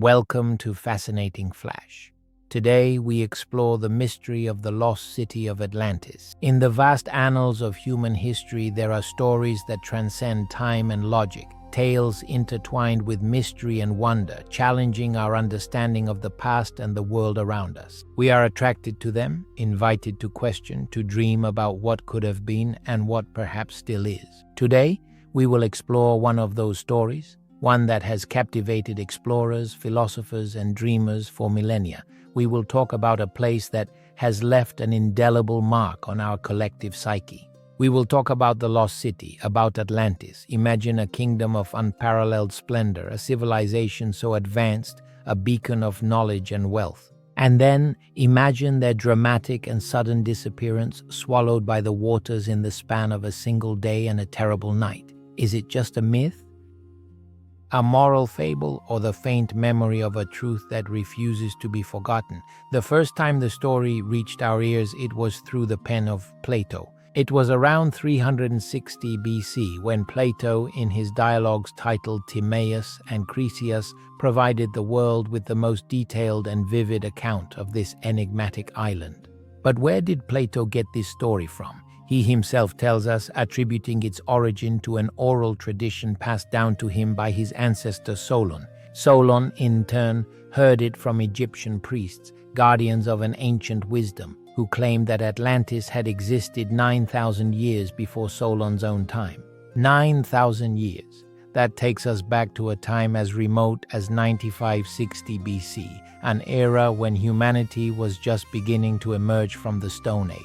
Welcome to Fascinating Flash. Today we explore the mystery of the lost city of Atlantis. In the vast annals of human history, there are stories that transcend time and logic, tales intertwined with mystery and wonder, challenging our understanding of the past and the world around us. We are attracted to them, invited to question, to dream about what could have been and what perhaps still is. Today, we will explore one of those stories, one that has captivated explorers, philosophers, and dreamers for millennia. We will talk about a place that has left an indelible mark on our collective psyche. We will talk about the lost city, about Atlantis. Imagine a kingdom of unparalleled splendor, a civilization so advanced, a beacon of knowledge and wealth. And then imagine their dramatic and sudden disappearance, swallowed by the waters in the span of a single day and a terrible night. Is it just a myth, a moral fable, or the faint memory of a truth that refuses to be forgotten? The first time the story reached our ears, it was through the pen of Plato. It was around 360 BC when Plato, in his dialogues titled Timaeus and Critias, provided the world with the most detailed and vivid account of this enigmatic island. But where did Plato get this story from? He himself tells us, attributing its origin to an oral tradition passed down to him by his ancestor Solon. Solon, in turn, heard it from Egyptian priests, guardians of an ancient wisdom, who claimed that Atlantis had existed 9,000 years before Solon's own time. 9,000 years. That takes us back to a time as remote as 9560 BC, an era when humanity was just beginning to emerge from the Stone Age.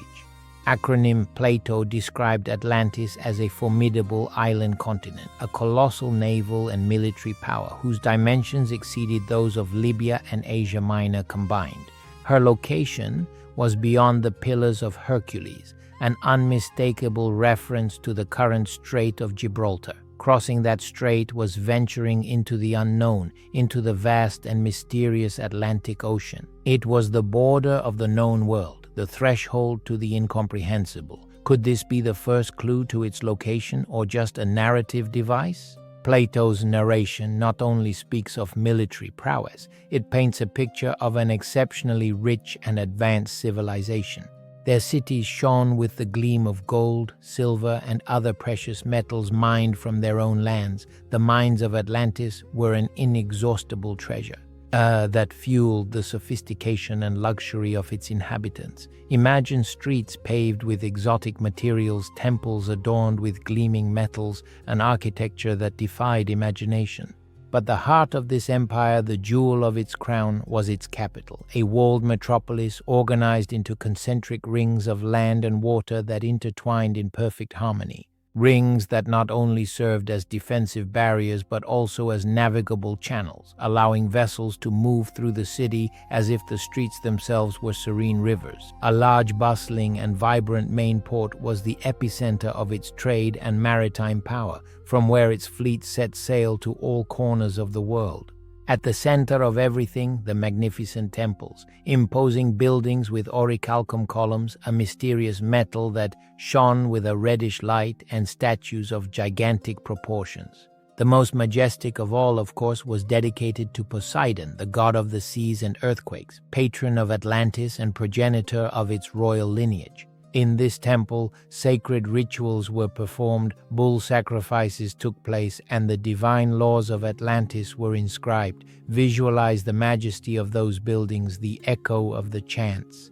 Acronym Plato described Atlantis as a formidable island continent, a colossal naval and military power whose dimensions exceeded those of Libya and Asia Minor combined. Her location was beyond the Pillars of Hercules, an unmistakable reference to the current Strait of Gibraltar. Crossing that strait was venturing into the unknown, into the vast and mysterious Atlantic Ocean. It was the border of the known world, the threshold to the incomprehensible. Could this be the first clue to its location, or just a narrative device? Plato's narration not only speaks of military prowess, it paints a picture of an exceptionally rich and advanced civilization. Their cities shone with the gleam of gold, silver, and other precious metals mined from their own lands. The mines of Atlantis were an inexhaustible treasure that fueled the sophistication and luxury of its inhabitants. Imagine streets paved with exotic materials, temples adorned with gleaming metals, an architecture that defied imagination. But the heart of this empire, the jewel of its crown, was its capital, a walled metropolis organized into concentric rings of land and water that intertwined in perfect harmony. Rings that not only served as defensive barriers but also as navigable channels, allowing vessels to move through the city as if the streets themselves were serene rivers. A large, bustling, and vibrant main port was the epicenter of its trade and maritime power, from where its fleet set sail to all corners of the world. At the center of everything, the magnificent temples, imposing buildings with orichalcum columns, a mysterious metal that shone with a reddish light, and statues of gigantic proportions. The most majestic of all, of course, was dedicated to Poseidon, the god of the seas and earthquakes, patron of Atlantis and progenitor of its royal lineage. In this temple, sacred rituals were performed, bull sacrifices took place, and the divine laws of Atlantis were inscribed. Visualize the majesty of those buildings, the echo of the chants,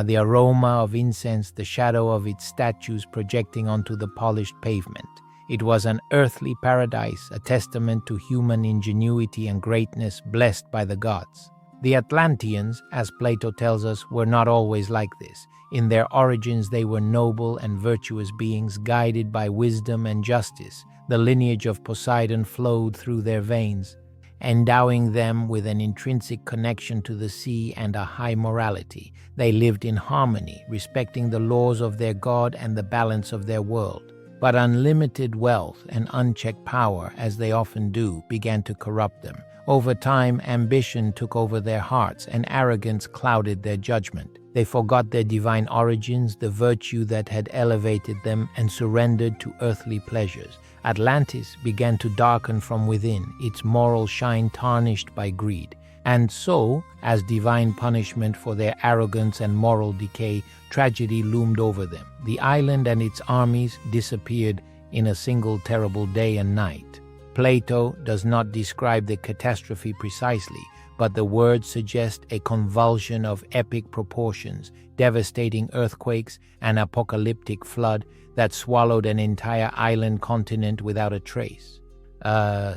the aroma of incense, the shadow of its statues projecting onto the polished pavement. It was an earthly paradise, a testament to human ingenuity and greatness blessed by the gods. The Atlanteans, as Plato tells us, were not always like this. In their origins, they were noble and virtuous beings guided by wisdom and justice. The lineage of Poseidon flowed through their veins, endowing them with an intrinsic connection to the sea and a high morality. They lived in harmony, respecting the laws of their god and the balance of their world. But unlimited wealth and unchecked power, as they often do, began to corrupt them. Over time, ambition took over their hearts, and arrogance clouded their judgment. They forgot their divine origins, the virtue that had elevated them, and surrendered to earthly pleasures. Atlantis began to darken from within, its moral shine tarnished by greed. And so, as divine punishment for their arrogance and moral decay, tragedy loomed over them. The island and its armies disappeared in a single terrible day and night. Plato does not describe the catastrophe precisely, but the words suggest a convulsion of epic proportions, devastating earthquakes, and apocalyptic flood that swallowed an entire island continent without a trace,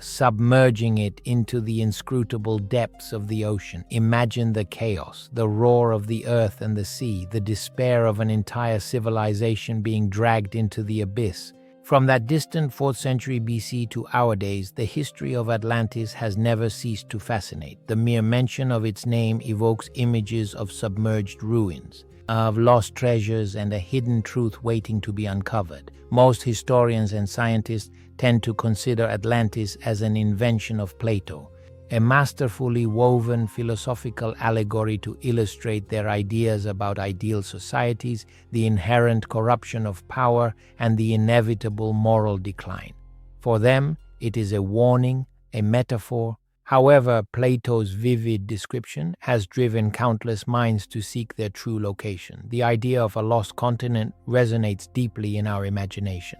submerging it into the inscrutable depths of the ocean. Imagine the chaos, the roar of the earth and the sea, the despair of an entire civilization being dragged into the abyss. From that distant 4th century BC to our days, the history of Atlantis has never ceased to fascinate. The mere mention of its name evokes images of submerged ruins, of lost treasures, and a hidden truth waiting to be uncovered. Most historians and scientists tend to consider Atlantis as an invention of Plato, a masterfully woven philosophical allegory to illustrate their ideas about ideal societies, the inherent corruption of power, and the inevitable moral decline. For them, it is a warning, a metaphor. However, Plato's vivid description has driven countless minds to seek their true location. The idea of a lost continent resonates deeply in our imagination,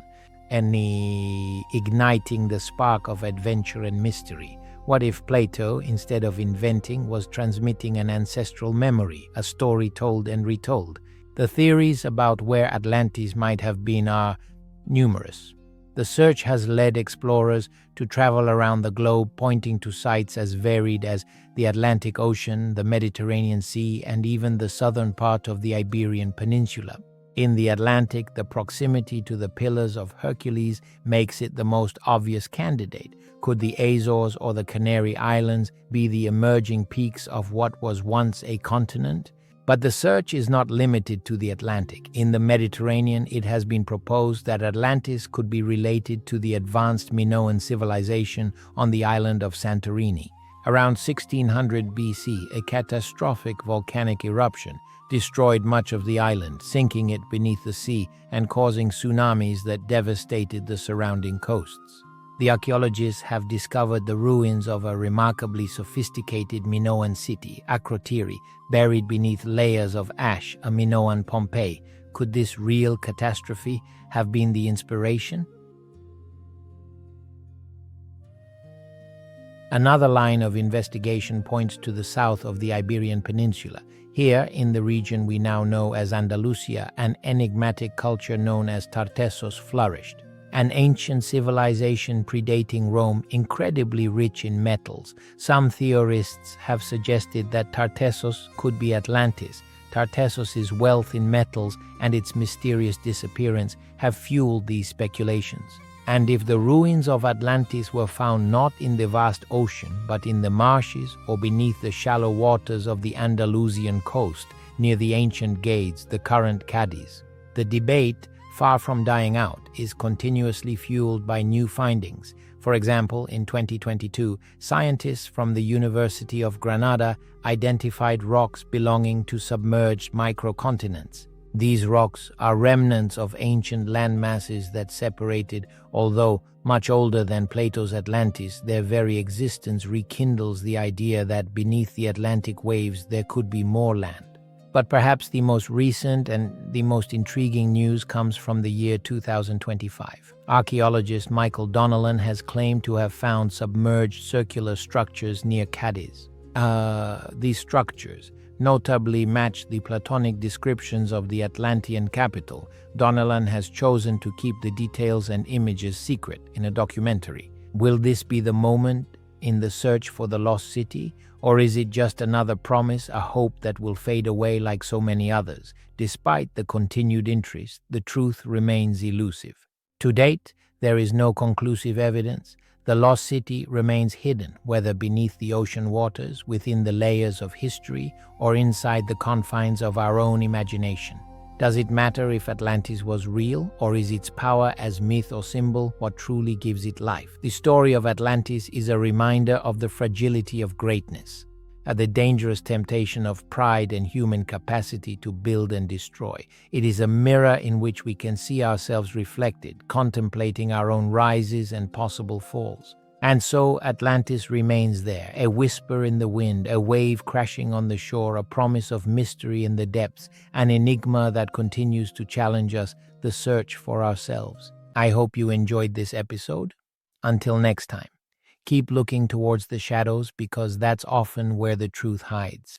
igniting the spark of adventure and mystery. What if Plato, instead of inventing, was transmitting an ancestral memory, a story told and retold? The theories about where Atlantis might have been are numerous. The search has led explorers to travel around the globe, pointing to sites as varied as the Atlantic Ocean, the Mediterranean Sea, and even the southern part of the Iberian Peninsula. In the Atlantic, the proximity to the Pillars of Hercules makes it the most obvious candidate. Could the Azores or the Canary Islands be the emerging peaks of what was once a continent? But the search is not limited to the Atlantic. In the Mediterranean, it has been proposed that Atlantis could be related to the advanced Minoan civilization on the island of Santorini. Around 1600 BC, a catastrophic volcanic eruption destroyed much of the island, sinking it beneath the sea and causing tsunamis that devastated the surrounding coasts. The archaeologists have discovered the ruins of a remarkably sophisticated Minoan city, Akrotiri, buried beneath layers of ash, a Minoan Pompeii. Could this real catastrophe have been the inspiration? Another line of investigation points to the south of the Iberian Peninsula. Here, in the region we now know as Andalusia, an enigmatic culture known as Tartessos flourished. An ancient civilization predating Rome, incredibly rich in metals. Some theorists have suggested that Tartessos could be Atlantis. Tartessos' wealth in metals and its mysterious disappearance have fueled these speculations. And if the ruins of Atlantis were found not in the vast ocean, but in the marshes or beneath the shallow waters of the Andalusian coast, near the ancient gates, the current Cadiz, the debate, far from dying out, is continuously fueled by new findings. For example, in 2022, scientists from the University of Granada identified rocks belonging to submerged microcontinents. These rocks are remnants of ancient landmasses that separated. Although much older than Plato's Atlantis, their very existence rekindles the idea that beneath the Atlantic waves there could be more land. But perhaps the most recent and the most intriguing news comes from the year 2025. Archaeologist Michael Donnellan has claimed to have found submerged circular structures near Cadiz. These structures notably match the Platonic descriptions of the Atlantean capital. Donnellan has chosen to keep the details and images secret in a documentary. Will this be the moment in the search for the lost city? Or is it just another promise, a hope that will fade away like so many others? Despite the continued interest, the truth remains elusive. To date, there is no conclusive evidence. The lost city remains hidden, whether beneath the ocean waters, within the layers of history, or inside the confines of our own imagination. Does it matter if Atlantis was real, or is its power as myth or symbol what truly gives it life? The story of Atlantis is a reminder of the fragility of greatness, the dangerous temptation of pride and human capacity to build and destroy. It is a mirror in which we can see ourselves reflected, contemplating our own rises and possible falls. And so Atlantis remains there, a whisper in the wind, a wave crashing on the shore, a promise of mystery in the depths, an enigma that continues to challenge us, the search for ourselves. I hope you enjoyed this episode. Until next time, keep looking towards the shadows because that's often where the truth hides.